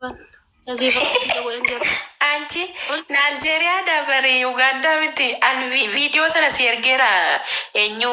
Anchi Nigeria dabari Uganda miti an video sana siergera enyu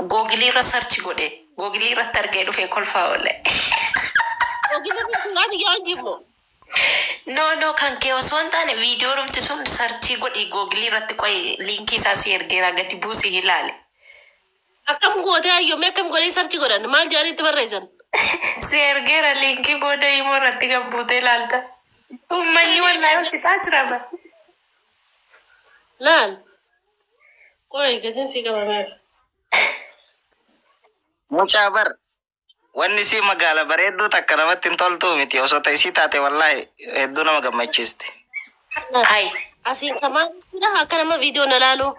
Google research gode Google target do fe kolfa ole no kan ke oswanta ne video rum tisum search gode Google rat koy linki sa siergera gati busi hilale akam gode ayo mekam gode search godan mal jari tibarresan siergera linki boda imo rat ga bute lalta umani wallahi fitajraba lal koy gatin siga mamar mucabar wanni si magala bareedu takka namatti toltu miti osoo ta'isi taate wallahi hedduu nama gammachiiste ay asin kama sida hakana ma video na lalo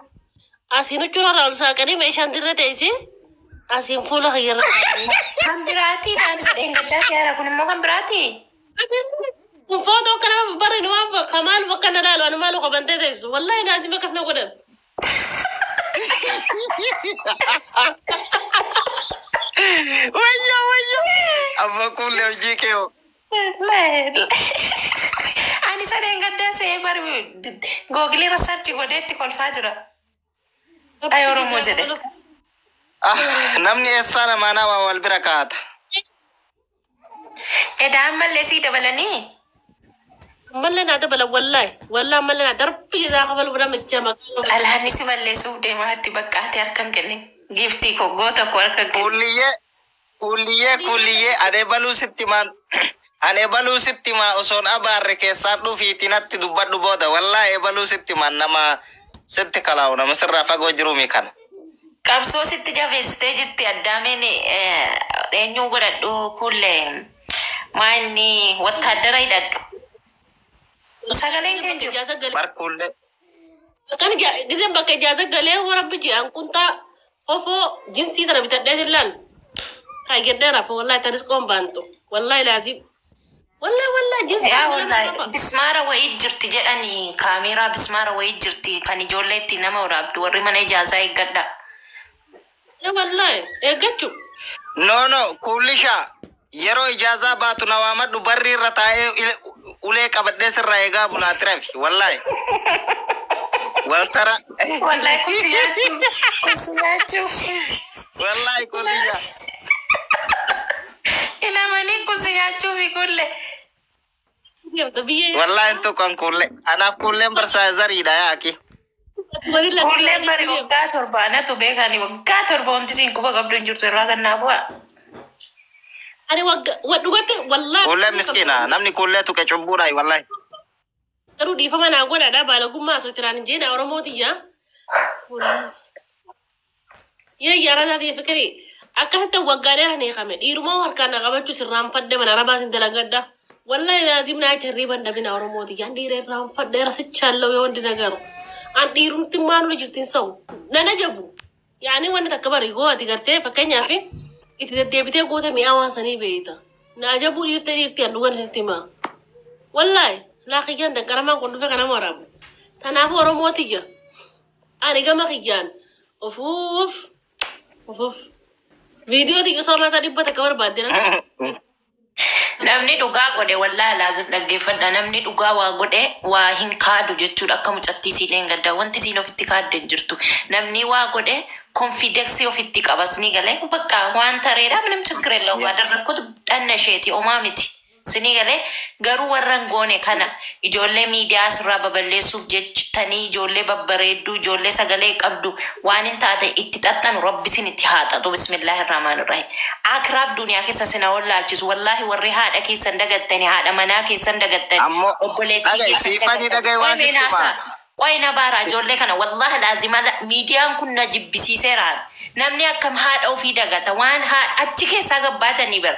asin uchura ral saqani me shandirre teisi asin fula khayra kambirati dan sedengada siara kun mo kambirati foto kana bari no kamal wakana lalo an malu qabante teisi wallahi lazim kasna godan Wayo apa kulle jikeo ani sedengada se bar Google research godetti kol fajra ay oromo jede namni esana mana wa wal birakat eda amalle si dabalani ملنا دبل والله ملنا دربي إذا قبل بنا مجمع alhani si balle su de mahati bakati arkan kenin gifti ko gota ko arkan kuliye ane balu sittima oson abarre ke sadu fitinatti dubbadu boda wallahi balu sittiman nama sitti kalawna masra fago jirumi kan qabso sitti jave stage ti addamene enyu godaddo kulle mani wattadara idaddo sagalen kenjo barkulle kan gizem bakka jaza gale warabbi ji an kunta ofo jinsi kana bitadde dilal ka gedera fa wallahi taris kom banto wallahi lazim wallahi jinsi ya wallahi bismara wa ijirti jedani kamera bismara wa ijirti kan jolletti nama urabdu warri mana jaza igadda ya wallahi gachu no kulisha yero ijaza batu nawamadu barri ratae ule kabadde sirra ega bulatrafi wallahi waltara wallahi kusiyatu wallahi kuliya ila mani kusiyatu bi kulle wallahi entu kan kulle ana kulle bersa zari dayaki kulle bari wakka torbana to be kani wakka torbon tisin kuba gabdun jurtu raga nabwa ani wadugote wallahi kulle miskina namni kulle to ke chubura wallahi garu di fama na goda da bala gumma so tiran je na oro motiya ya yara da fikri akata wagale ne khame diruma warka na gabachu sirram fadde mana rabatin dalagadda wallahi lazim na jarriban da bina oro motiya dire ram fadde rasichallo yondi nagaru an dirum timanu jirtin saw na najabu yani wanda takbari go adigarte fakanya fi itidebite gote mi awasani beita najabu irti andugan sintima wallahi la khiyan da karama ko dufe kana marabu tanafu oro motiya ani gama khiyan ufuf video di usama tadi bata kabar badina namni dhugaa godhe wallahi lazim dhaggeeffadha namni dhugaa waa godhe waa hin kaadu jechuudha akka mucattii siineen gadda wanti siin ofitti kaadden jirtu namni waa godhe confidence ofitti qabasni galee bakka waan tareedha ምንም ችግር የለውም አደረኩት ጠነሼቲ ኦማሚቲ ስኒ galee garuu warran goone kana ijoollee miidiyaa sirraa baballeessuuf jechitanii ijoollee babbareedduu ijoollee sagalee qabdu waan hin taate itti xaxxanu rabbi sin itti haxatu bismillahir rahmanir rahim akraaf duniyaa keessa sina wallaalchisu wallahi warri haadha keessan dagattani haadha manaa keessan dagattani obboleettii keessan dagattani qoy na bara ijoollee kana wallahi laazima miidiyaan kun na jibbisiiseera namni akkam haadha ofii dagata waan achi keessaa gabbaatanii bar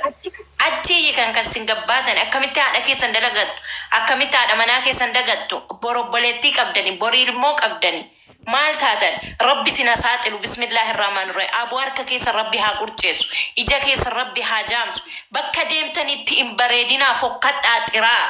achi kan sin gabbaatan akkamitti haadha keessan dalagattu akkamitti haadha manaa keessan dagattu borobboleettii qabdani borii ilmoo qabdani maal taatan rabbi sina saaxilu bismillahir rahmanir rahim abu harka keessa rabbi haa qurceessu ija keessa rabbi haa jaamsu bakka deemtanitti hin bareedinaa fokkadhaa xiraa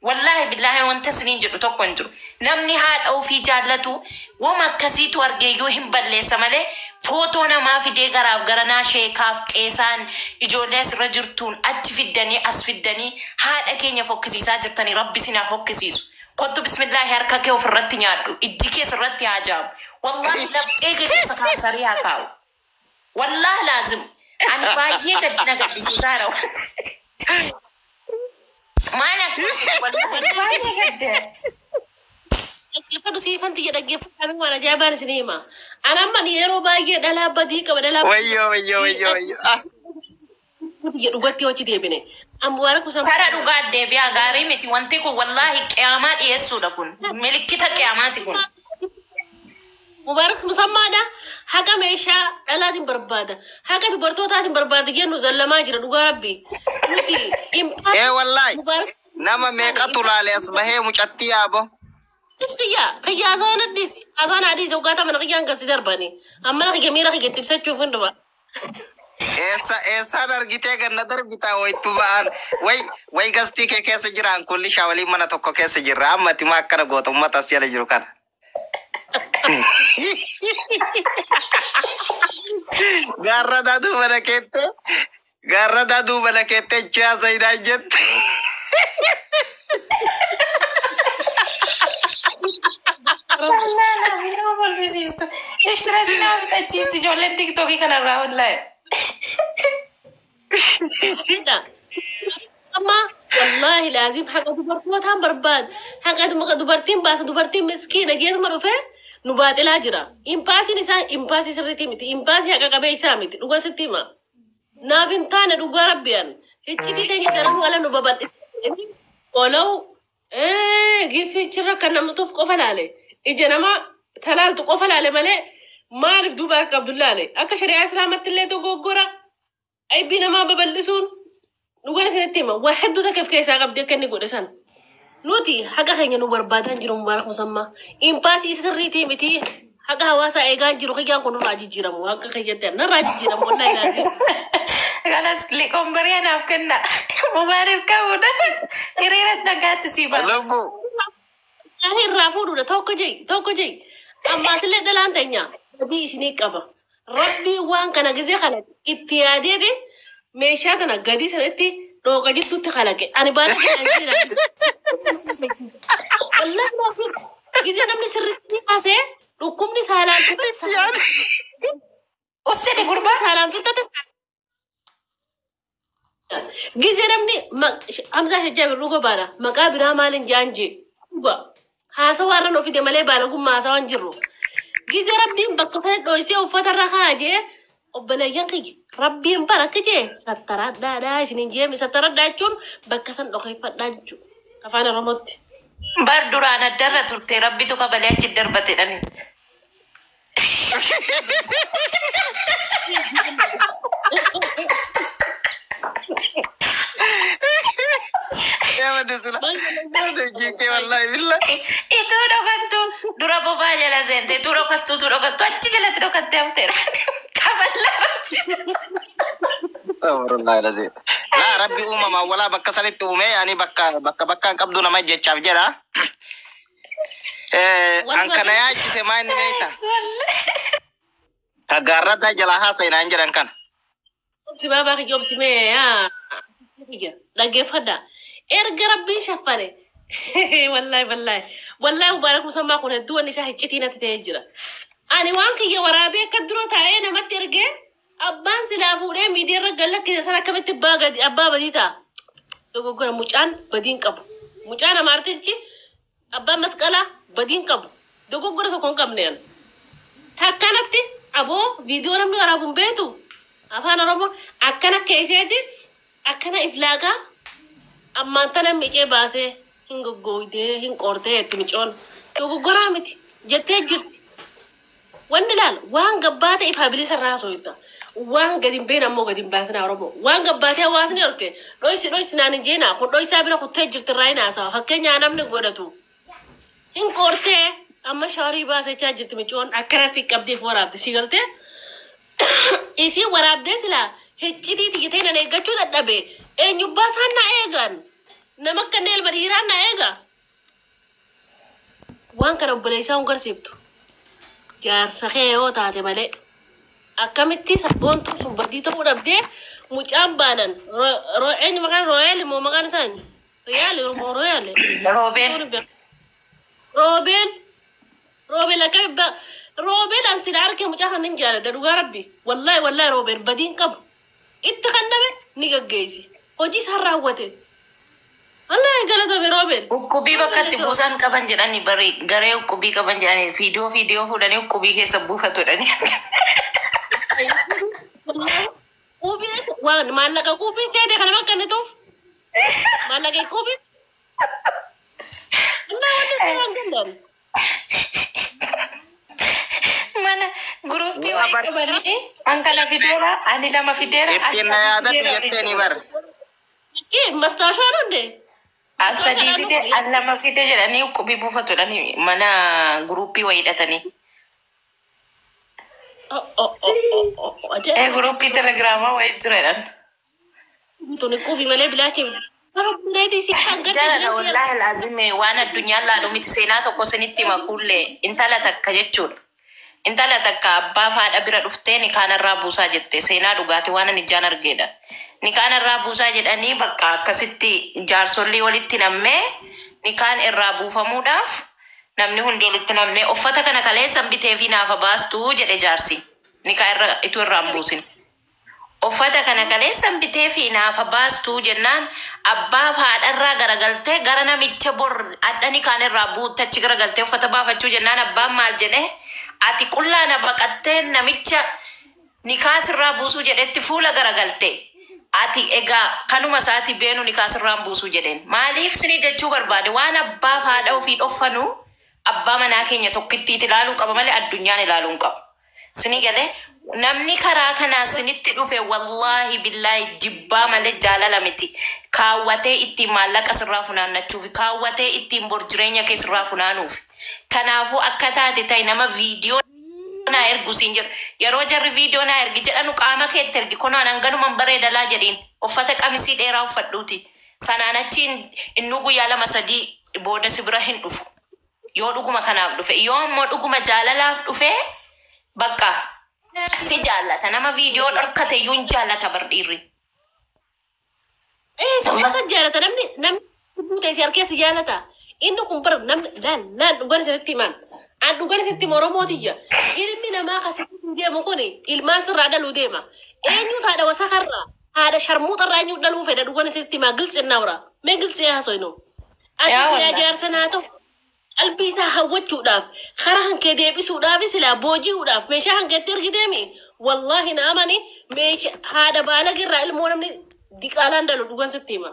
Wallahi billahi wanta sinin jedhu tokko hin jiru. Namni haadha ofii jaallatu wama akkasiitu argeeyyuu hin balleessa malee footoo namaa fidee garaaf garanaa sheekaaf qeesaan ijoollee asirra jirtuun achi fiddanii as fiddanii haadha keenya fokkisiisaa jirtanii rabbi sinaa fokkisiisu. Kottu bismillahi harka kee ofirratti nyaadhu ijji keessa irratti haa jaamu. Wallahi laphee kee keessa kaansarii haa kaa'u. Wallahi laazim ani baay'ee gadi na gaddisiisaa rawa. Mana wallahi baay'ee gadde. Dhaggeeffadhu siifanti jedha dhaggeeffadhaan waan ajaa'ibaan isin hima. Ani amma yeroo baay'ee dhalaa badii qaba dhalaa Wayyo. dhugatti hoji deebine. Amma waan kuusan Tara dhugaa deebi'aa gaarii miti wanti kun wallahi qiyaamaa dhiyeessuudha kun. Milikkita qiyaamaati kun. Mubaarak musammaadha. Haqa meeshaa dhalaatiin barbaada. Haqa dubartootaatiin barbaada jennu zallamaa jira dhugaa rabbi. Nuti Wallahi. Nama meeqatu laale as bahee mucattii yaabo. Kiyya asaan addis. Asaan addis uggata mana kiyyaan galsi darbani. Amma kiyya miira kiyya tibsachuuf hunduma. Eessaan argitee ganna darbitaa wayittu ba'an. Way gastii kee keessa jiraan kulli waliin mana tokko keessa jirra. Amma tima akkana goota uummata as jala jiru kana. Gaarra daaduu mana keettee jaasa hidhaa jette. Wallahi nama balfisiistu. Ishtirasi nama bitachiisti ijoolleen tiktokii kanarraa wallahi. Amma wallahi laazim haqa dubartootaan barbaada. Haqa dubartiin baasa dubartiin miskiina jeetuma dhufee nu baaxilaa jira. Impaasiin isaa impaasii sirriitii miti. Impaasii haqa qabee isaa miti. Dhugaa sitti hima. Naaf hin taane dhugaa rabbiyaan. Hiccitii teenya daranuu ala nu babal'isa. Oola'u gifichirra kan namtuuf qofa laale. Ija nama talaaltu qofa laale malee maaliif duuba akka Abdullaale. Akka shari'aa islaamatti illee dogoggora. Aybii namaa babal'isuun dhugaan isinitti hima. Waa hedduu takkeef keessaa qabdee akka inni godhe sana. Nuti haqa keenya nu barbaadan jiru mubaarak musammaa. Impaasii sirriitii miti. Haqa hawaasaa eegaan jiru kiyyaan kun irraa jijjiiramu. Haqa keeyyatti narraa jijjiiramu wallahi laazim. Kanas liqoombarii anaaf kenna. Mubaarak qabuudha. Hiriirratti nagaatti sii bara. Irraa fuudhuudha tokko jai. Ammaasillee dhalaan teenya badii isinii qaba. Rabbii waan kana gizee kana itti yaadeede meeshaa tana gadii sanatti dhooqa jittuutti kalaqe. Ani baay'ee wallahi gizee namni sirriitti kaasee dhukkubni saalaan fixate. Ussini gurbaa. Saalaan fixate. Gizee namni Hamzaa Hajjaa birruu gobaadha. Maqaa biraa maaliin jaanjee. Haasawaa irra ofide malee baalagummaa haasawaa hin jirru. Gizee rabbiin bakka sana dho'isee uffata irra kaa'ee obboleeyyan kiyya rabbiin baraka jee sattaradhaadhaa isiniin jeemi sattaradhaa jechuun bakka san dhokeeffadhaa jechuudha. Afaan Oromootti. Bar duraan addarra turte rabbitu kabalee achi darbatedhani. Itu dhokattu dura bobaa jala seente itu dhokattu achi jalatti dhokattee hafteera. Kaballaa rabbi. Rabbi uumamaa walaa bakka sanitti uume yaani bakkaan qabdu nama jechaaf jedha. An kana yaachise maa inni beekta? Kagaarraddaa jalaa haasa'inaan jedhan kana. Sibaba kiyya obsimee dhaggeeffadha. Erga rabbiin shaffare. Wallahi mubaarak musammaa kun hedduu wanni isaa hiccitii natti ta'ee jira. Ani waan kiyya waraabee akka dura taa'ee namatti ergee abbaan silaa fuudhee miidiyaarra gallakkise sana akkamitti abbaa badii ta'a. Dogoggora mucaan badiin qabu. Mucaan amaartichi abbaan masqalaa badiin qabu. Dogoggora tokko hin qabne. Takkanatti aboo viidiyoo namni waraabuun beetu. Afaan Oromoo akkana keesseeti akkana iflaagaa ammaan tana micee baasee hin goggooydee hin qortee itti micoon dogoggoraa miti jettee jirti. Wanni laal waan gabbaate ifaa bilisa irraa haasooyta. Waan gadi hin beekne ammoo gadi hin baasina Oromoo. Waan gabbaatee hawaasni horke dhoysi naan hin jeenaa kun dhoysaa bira kuttee jirti irraa hin haasawa fakkeenyaa namni godhatu. Hin qortee amma shaarii baasechaa jirti micoon akkanatti qabdeef waraabdi galtee. Isi waraabdee silaa hiccitii tiyyatee nan eeggachuu dadhabe eenyubbaa isaan na eegan nama kanneen elma dhiiraan na eega waan kana obboleessaa hungarsiiftu jaarsa kee yoo taate malee akkamitti sabboontu sun badii ta'uu dhabdee mucaan baanan eenyu maqaan rooyal immoo maqaan isaanii riyaal moo rooyal roobeen akka roobeen an sila arke mucaa kan hin jaaladha dhugaa rabbi wallahi roobeen badiin qabu itti kan dhabe ni gaggeessi hojii isaan raawwate wallahi galatame roobeen Ukkubii bakka itti buusan qaban jedhani bari garee ukkubii qaban jedhani viidiyoo fuudhanii ukkubii keessa buufatudhani. waan maallaqa qubii seete kana bakka inni tuuf maallaqa qubii wanni suuraan gallan Mana gruppii wayii qabanii ankala fideera ani lama fideera ittiin na yaadatu jettee ni bar. mastaashaan hunde an sadii fide an lama fide jedhanii ukkubii buufatudhani mana gruppii wayii hidhatanii. Gruppii telegiraamaa wayii jiredhan. Tuni qubii malee bilaashee Jaalala wallahi laazime waan addunyaan laalu miti seenaa tokko sinitti makuullee intala takka jechuudha. Intala takka abbaa faadha bira dhuftee ni kaanarraa buusaa jette seenaa dhugaati waan ani ijaan argeedha. Ni kaanarraa buusaa jedhanii bakka akkasitti jaarsolii walitti nammee ni kaan irraa buufamuudhaaf namni hundi walitti nammee uffata kana kaleessan bitee fi naafa baastuu jedhe jaarsi. Ni kaan irra itu irraan buusin. Uffata kana kaleessan bitee fi naafa baastuu jennaan abbaa faadharraa garagaltee gara namicha bor adhani kaan irraa buutachi garagaltee uffata baafachuu jennaan abbaan maal jedhe ati qullaana baqattee namicha nikaasirraa buusuu jedhetti fuula garagaltee ati egaa kanuma isaati beenu nikaasirraan buusuu jedheen maaliif sini jechuu barbaade waan abbaa faadha ofii dhoffanu abbaa manaa keenya tokkittiiti ilaaluu qaba malee addunyaan ilaaluu hin qabu. Sini galee namni karaa kanaa sinitti dhufe wallahi billahi jibbaa malee jaalala miti kaawwatee ittiin maallaqa sirraa funaannachuuf kaawwatee ittiin bor jireenya kee sirraa funaanuuf kanaafuu akka taate ta'e nama viidiyoo naa ergu siin jedhu yeroo jarri viidiyoo naa ergi jedhanu qaama keetti ergi kunoo hanganuman bareedalaa jedhiin uffata qamisii dheeraa uffadhuuti sanaan achiin inni guyyaa 2-3 booda si bira hin dhufu yoo dhuguma kanaaf dhufe yoo immoo dhuguma jaalalaaf dhufe bakka si jaallata nama viidiyoo dhorkate iyyuu hin jaallata bardhiirri. Isa jaalata namni buutee si harkee si jaalata inni kun bar namni laal dhugan isatti himan an dhugan isatti moromootiyya ilmi namaa kasitti deemu kun ilmaan sirraa dhaluu deema eenyu haadha wasakarraa haadha sharmuuxarraa eenyu dhaluu fedha dhugan isatti himaa giltsi naawra mee giltsi haasoyno ati silaa jaarsa naa ta'u qalbii isaa hawwachuudhaaf karaa hankee deebisuudhaaf silaa booji'uudhaaf meeshaa hankeetti ergiteemi wallahi na amani meeshaa haadha baalagirraa ilmoo namni diqaalaan dalu dhugan sitti hima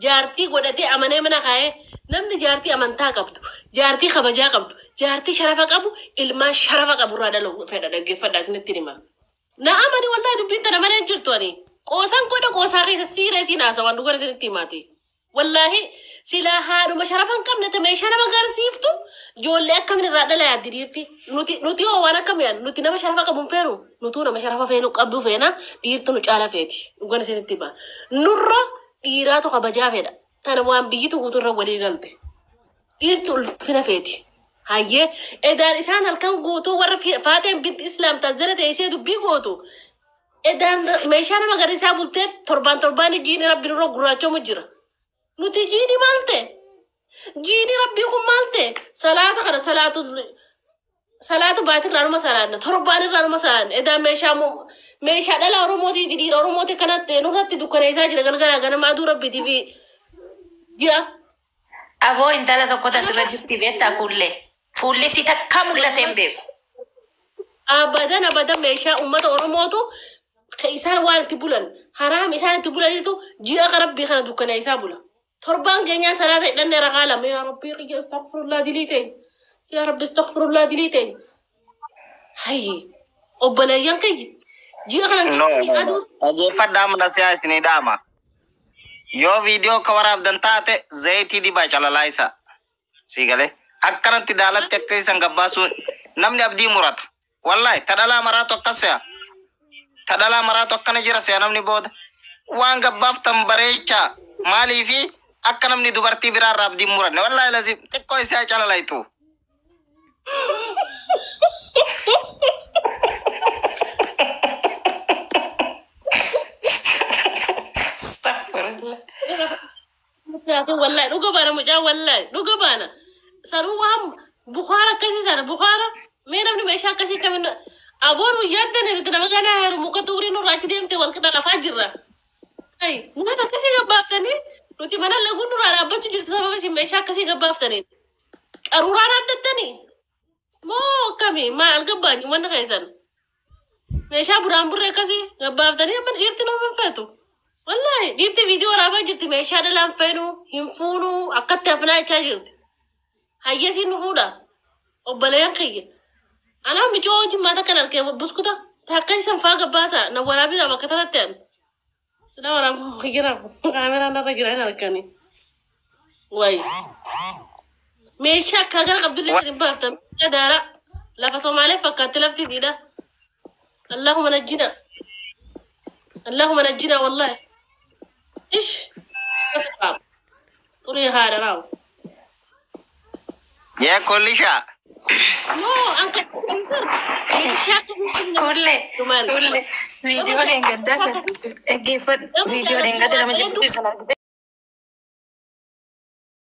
jaartii godhatee amanee mana kaa'ee namni jaartii amantaa qabdu jaartii kabajaa qabdu jaartii sharafa qabu ilmaan sharafa qabu irraa dalu fedha dhaggeeffadhaa isinitti hima na amani wallahi dubbiin tana malee jirtu ani qoosaan godha qoosaa keessa siiree siin haasawaan dhugan isinitti himaati wallahi silaa haadhuma sharafa hin qabne meeshaa nama agarsiiftu ijoollee akkamiin irraa dhala yaaddi dhiirti nuti hoo waan akkam yaaddu nuti nama sharafa qabu hin feenu nutuu nama sharafa feenu qabdu feena dhiirtu nu caala feeti dhugan isinitti hima nurra dhiiraatu kabajaa fedha tana waan biyyitu guuturra walii galte dhiirtu ulfina feeti hayyee edaan isaan halkan guutuu warra faateen binti islaam tazzala teessee dubbii gootu edaan meeshaa nama agarsiisaa bultee torbaan jiini rabbi nurra gurraachamu jira nuti jiini maalte jiini rabbii kun maalte salaata kana salaatu baatirraa numa salaanna torbaan irraa numa salaanna edaan meeshaa dhala oromootii fi dhiira oromootii kanatti nurratti dukkaneessaa jira galgalaa ganama aduu rabbiitii fi ji'a. Aboo intala tokko tasirra jirti beektaa fuulli si takka mul'atee hin beeku. Abadan meeshaa uummata oromootu isaan waan itti bulan haraam isaan itti bulanitu ji'a rabbii kana dukkaneessaa bula. Torbaan keenyaa salaata hidhannee rakaa lama yaa rabbii qiyya astaghfirullah diliiteen yaa rabbi astaghfirullah diliiteen. Hayyi obboleeyyan kiyya. Ji'a kana dhaggeeffadhaa mana siyaa isinii dhaama. Yoo viidiyoo ka waraabdan taate zayitii dibaa calalaa isa. Sii galee akkanatti daalatti akka isan gabbaasuun namni abdii murata. Wallahi tadhalaa maraatu akkas se'a. Tadhalaa maraatu akkana jira se'a namni booda. Waan gabbaaftan bareechaa maaliifi akka namni dubartii biraarraa abdii muranne wallahi lazim xiqqoo isaa calalaytu. Astaghfirullah. Wallahi dhuga baana mucaa wallahi dhuga baana. Saruu waan Bukhara akkasii sana Bukhara mee namni meeshaa akkasii kamin aboon yaaddan nuti nama ganaa heeru muka tuurii nurraa achi deemte wal qixa lafaa jirra. Ay waan akkasii gabbaaftanii nuti mana laguun nurraa dhaabbachuu jirtu sababa isin meeshaa akkasii gabbaaftanii. Qaruuraan addattanii moo akkamii maal gabbaanii wanna keessan. Meeshaa buraan burree akkasii gabbaaftanii amma dhiirti nama feetu. Wallahi dhiirti viidiyoo waraabaa jirti meeshaa dhalaan feenu hin fuunu akkatti hafnaa jechaa jirti. Hayyasiin nu fuudha. Obboleeyyan kiyya. Anaa michoo wajjin maata kan argee buskuta akkasii sanfaa gabbaasaa na waraabina bakka tanatti an. Sida waraabu jira kaameraan irra jira hin arganii. Wayi. Meeshaa akka gara qabdullee hin baaftan. Daara lafa Somaalee fakkaatti lafti siidha. Allahumma najjina. Allahumma najjina wallahi. Ish. Asfaam. Uri haada raawu. Yee kollisha. No, anche Kulle video denggadda san dhaggeeffadhu video denggadda nama jedhu sana